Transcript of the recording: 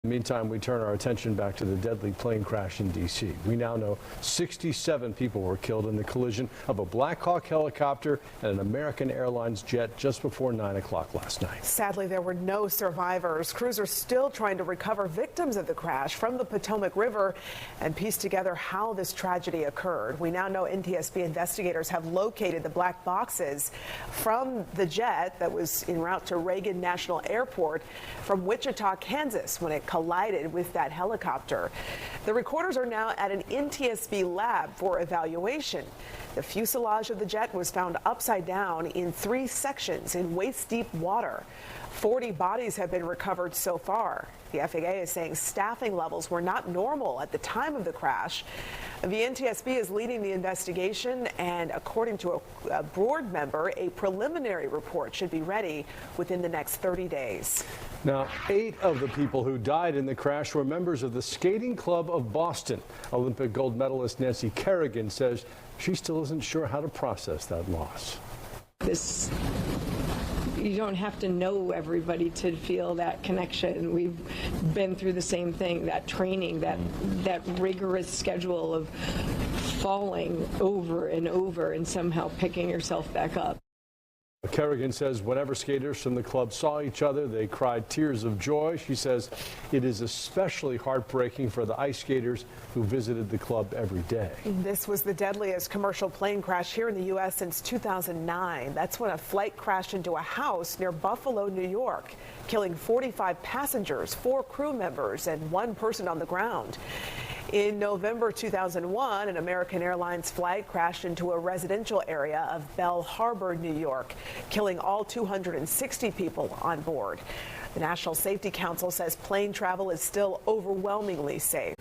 Meantime, we turn our attention back to the deadly plane crash in D.C. We now know 67 people were killed in the collision of a Black Hawk helicopter and an American Airlines jet just before 9 o'clock last night. Sadly, there were no survivors. Crews are still trying to recover victims of the crash from the Potomac River and piece together how this tragedy occurred. We now know NTSB investigators have located the black boxes from the jet that was en route to Reagan National Airport from Wichita, Kansas, when it collided with that helicopter. The recorders are now at an NTSB lab for evaluation. The fuselage of the jet was found upside down in 3 sections in waist-deep water. 40 bodies have been recovered so far. The FAA is saying staffing levels were not normal at the time of the crash. The NTSB is leading the investigation, and according to a board member, a preliminary report should be ready within the next 30 days. Now, 8 of the people who died in the crash were members of the Skating Club of Boston. Olympic gold medalist Nancy Kerrigan says she still isn't sure how to process that loss. You don't have to know everybody to feel that connection. We've been through the same thing, that training, that rigorous schedule of falling over and over and somehow picking yourself back up. Kerrigan says whenever skaters from the club saw each other, they cried tears of joy. She says it is especially heartbreaking for the ice skaters who visited the club every day. This was the deadliest commercial plane crash here in the U.S. since 2009. That's when a flight crashed into a house near Buffalo, New York, killing 45 passengers, 4 crew members, and 1 person on the ground. In November 2001, an American Airlines flight crashed into a residential area of Belle Harbor, New York, killing all 260 people on board. The National Safety Council says plane travel is still overwhelmingly safe.